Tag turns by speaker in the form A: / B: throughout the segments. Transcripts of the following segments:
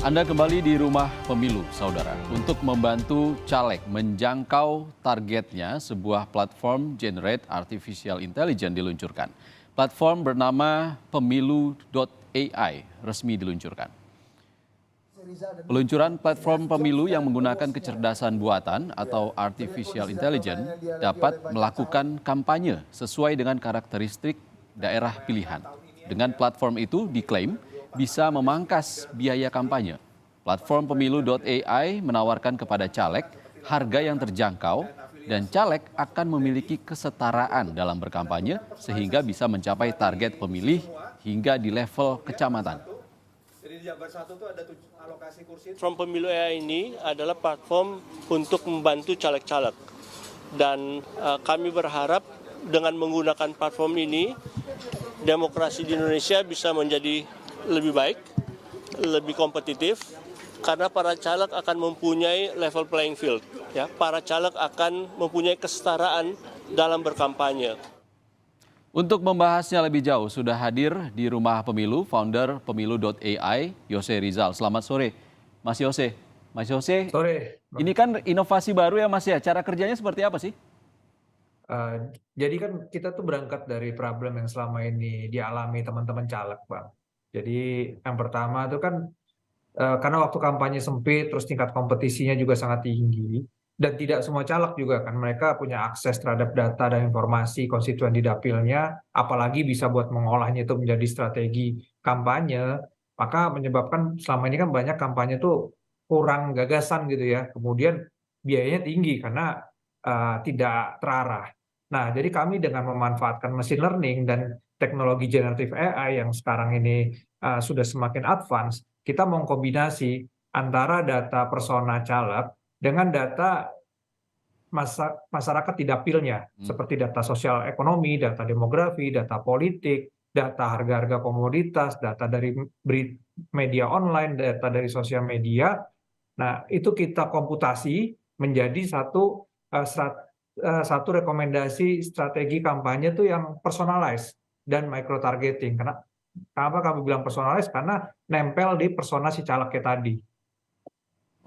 A: Anda kembali di rumah pemilu, saudara. Untuk membantu caleg menjangkau targetnya, sebuah platform Generate Artificial Intelligence diluncurkan. Platform bernama pemilu.ai resmi diluncurkan. Peluncuran platform pemilu yang menggunakan kecerdasan buatan atau artificial intelligence dapat melakukan kampanye sesuai dengan karakteristik daerah pilihan. Dengan platform itu diklaim bisa memangkas biaya kampanye. Platform pemilu.ai menawarkan kepada caleg harga yang terjangkau dan caleg akan memiliki kesetaraan dalam berkampanye sehingga bisa mencapai target pemilih hingga di level kecamatan.
B: Platform Pemilu AI ini adalah platform untuk membantu caleg-caleg dan kami berharap dengan menggunakan platform ini demokrasi di Indonesia bisa menjadi lebih baik, lebih kompetitif karena para caleg akan mempunyai level playing field, ya. Para caleg akan mempunyai kesetaraan dalam berkampanye.
A: Untuk membahasnya lebih jauh, sudah hadir di rumah pemilu, founder pemilu.ai, Yose Rizal. Selamat sore, Mas Yose. Mas Yose,
C: Sore.
A: ini kan inovasi baru ya Mas ya, cara kerjanya seperti apa sih?
C: Jadi kan kita tuh berangkat dari problem yang selama ini dialami teman-teman caleg, Bang. Jadi yang pertama tuh kan, karena waktu kampanye sempit, terus tingkat kompetisinya juga sangat tinggi, dan tidak semua caleg juga kan mereka punya akses terhadap data dan informasi konstituen di dapilnya, apalagi bisa buat mengolahnya itu menjadi strategi kampanye, maka menyebabkan selama ini kan banyak kampanye tuh kurang gagasan gitu ya, kemudian biayanya tinggi karena, tidak terarah. Nah, jadi kami dengan memanfaatkan machine learning dan teknologi generative AI yang sekarang ini, sudah semakin advance, kita mengkombinasi antara data persona caleg dengan data masyarakat di dapilnya, seperti data sosial ekonomi, data demografi, data politik, data harga-harga komoditas, data dari media online, data dari sosial media. Nah, itu kita komputasi menjadi satu rekomendasi strategi kampanye tuh yang personalized dan micro targeting. Kenapa kami bilang personalized? Karena nempel di persona si calegnya tadi.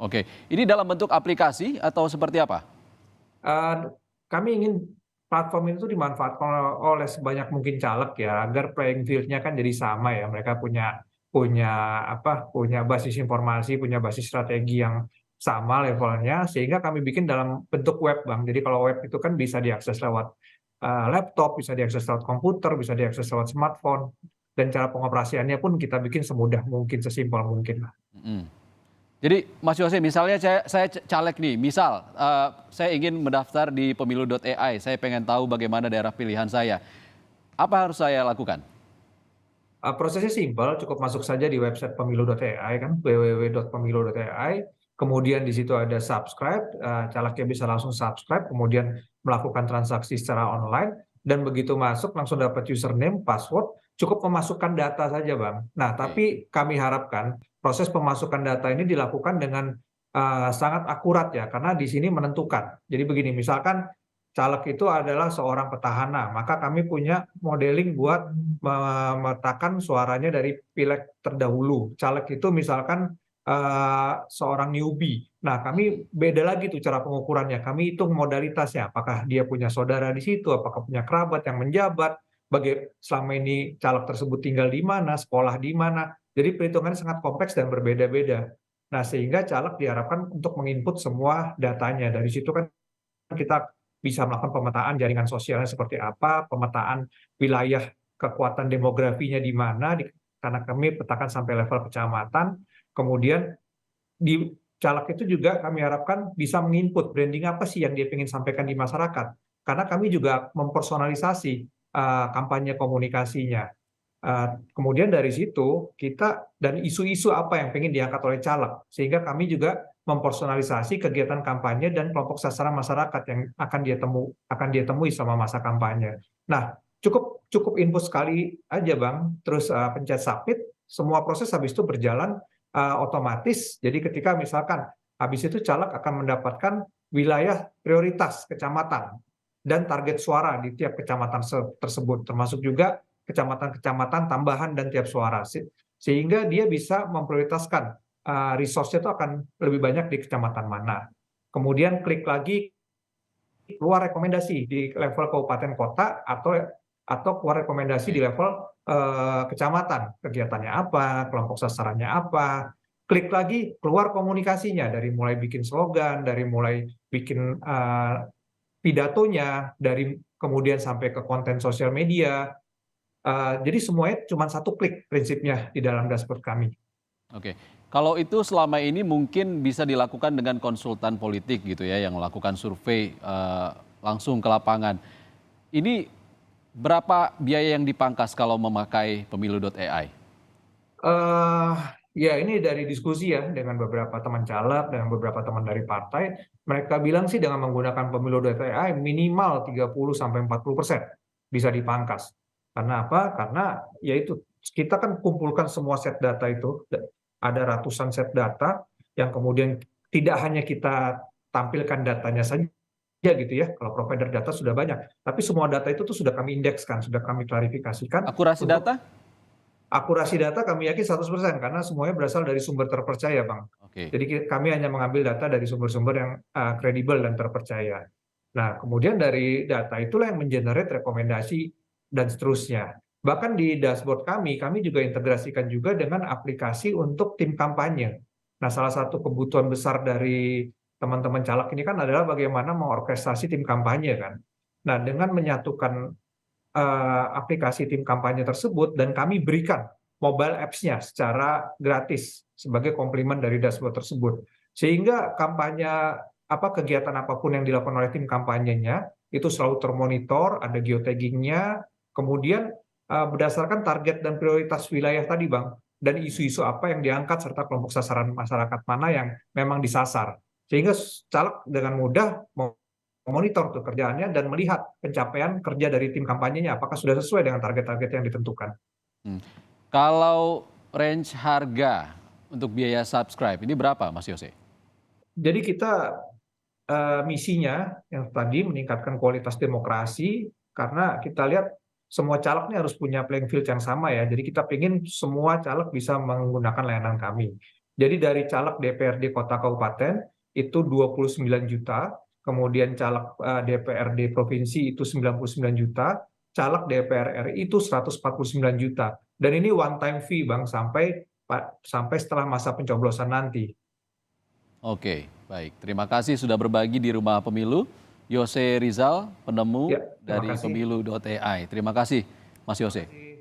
A: Oke, ini dalam bentuk aplikasi atau seperti apa?
C: Kami ingin platform itu dimanfaatkan oleh sebanyak mungkin caleg ya, agar playing field-nya kan jadi sama ya. Mereka punya basis informasi, punya basis strategi yang sama levelnya, sehingga kami bikin dalam bentuk web, Bang. Jadi kalau web itu kan bisa diakses lewat laptop, bisa diakses lewat komputer, bisa diakses lewat smartphone, dan cara pengoperasiannya pun kita bikin semudah mungkin, sesimpel mungkin lah.
A: Jadi Mas Yose, misalnya saya caleg nih, misal saya ingin mendaftar di pemilu.ai, saya pengen tahu bagaimana daerah pilihan saya. Apa harus saya lakukan?
C: Prosesnya simpel, cukup masuk saja di website pemilu.ai kan, www.pemilu.ai, kemudian di situ ada subscribe, calegnya bisa langsung subscribe, kemudian melakukan transaksi secara online, dan begitu masuk langsung dapat username, password, cukup memasukkan data saja, Bang. Nah, tapi kami harapkan proses pemasukan data ini dilakukan dengan sangat akurat ya, karena di sini menentukan. Jadi begini, misalkan caleg itu adalah seorang petahana, maka kami punya modeling buat memetakan suaranya dari pileg terdahulu. Caleg itu misalkan seorang newbie. Nah, kami beda lagi tuh cara pengukurannya. Kami hitung modalitasnya, apakah dia punya saudara di situ, apakah punya kerabat yang menjabat, selama ini caleg tersebut tinggal di mana, sekolah di mana. Jadi perhitungannya sangat kompleks dan berbeda-beda. Nah, sehingga caleg diharapkan untuk menginput semua datanya. Dari situ kan kita bisa melakukan pemetaan jaringan sosialnya seperti apa, pemetaan wilayah kekuatan demografinya di mana, karena kami petakan sampai level kecamatan. Kemudian di caleg itu juga kami harapkan bisa menginput branding apa sih yang dia ingin sampaikan di masyarakat. Karena kami juga mempersonalisasi kampanye komunikasinya. Kemudian dari situ kita dan isu-isu apa yang pengen diangkat oleh caleg, sehingga kami juga mempersonalisasi kegiatan kampanye dan kelompok sasaran masyarakat yang akan dia temui selama masa kampanye. Nah, cukup input sekali aja, Bang, terus pencet submit, semua proses habis itu berjalan otomatis. Jadi ketika misalkan habis itu caleg akan mendapatkan wilayah prioritas kecamatan dan target suara di tiap kecamatan tersebut, termasuk juga kecamatan-kecamatan tambahan dan tiap suara, sehingga dia bisa memprioritaskan resource-nya itu akan lebih banyak di kecamatan mana. Kemudian klik lagi keluar rekomendasi di level kabupaten kota atau keluar rekomendasi di level kecamatan, kegiatannya apa, kelompok sasarannya apa. Klik lagi keluar komunikasinya, dari mulai bikin slogan, dari mulai bikin pidatonya, dari kemudian sampai ke konten sosial media. Jadi semuanya cuma satu klik prinsipnya di dalam dashboard kami.
A: Oke, kalau itu selama ini mungkin bisa dilakukan dengan konsultan politik gitu ya, yang melakukan survei langsung ke lapangan. Ini berapa biaya yang dipangkas kalau memakai pemilu.ai?
C: Ya ini dari diskusi ya dengan beberapa teman caleg, dengan beberapa teman dari partai, mereka bilang sih dengan menggunakan pemilu.ai minimal 30-40% bisa dipangkas. Karena apa? Karena yaitu kita kan kumpulkan semua set data itu, ada ratusan set data yang kemudian tidak hanya kita tampilkan datanya saja gitu ya, kalau provider data sudah banyak, tapi semua data itu tuh sudah kami indekskan, sudah kami klarifikasikan.
A: Akurasi data?
C: Akurasi data kami yakin 100% karena semuanya berasal dari sumber terpercaya, Bang.
A: Oke.
C: Jadi kami hanya mengambil data dari sumber-sumber yang kredibel dan terpercaya. Nah, kemudian dari data itulah yang mengenerate rekomendasi dan seterusnya. Bahkan di dashboard kami juga integrasikan juga dengan aplikasi untuk tim kampanye. Nah, salah satu kebutuhan besar dari teman-teman caleg ini kan adalah bagaimana mengorkestrasi tim kampanye kan. Nah, dengan menyatukan aplikasi tim kampanye tersebut dan kami berikan mobile apps-nya secara gratis sebagai komplimen dari dashboard tersebut. Sehingga kampanye kegiatan apapun yang dilakukan oleh tim kampanyenya itu selalu termonitor, ada geotagging-nya, kemudian berdasarkan target dan prioritas wilayah tadi, Bang, dan isu-isu apa yang diangkat serta kelompok sasaran masyarakat mana yang memang disasar. Sehingga caleg dengan mudah memonitor tuh kerjaannya dan melihat pencapaian kerja dari tim kampanyenya apakah sudah sesuai dengan target-target yang ditentukan.
A: Hmm. Kalau range harga untuk biaya subscribe ini berapa, Mas Yose?
C: Jadi kita misinya yang tadi meningkatkan kualitas demokrasi, karena kita lihat semua caleg ini harus punya playing field yang sama ya. Jadi kita ingin semua caleg bisa menggunakan layanan kami. Jadi dari caleg DPRD kota kabupaten itu 29 juta, kemudian caleg DPRD provinsi itu 99 juta, caleg DPR RI itu 149 juta. Dan ini one time fee, Bang, sampai setelah masa pencoblosan nanti.
A: Oke, baik. Terima kasih sudah berbagi di Rumah Pemilu. Yose Rizal, penemu
C: Ya, terima
A: dari
C: kasih.
A: pemilu.ai. Terima kasih, Mas Yose.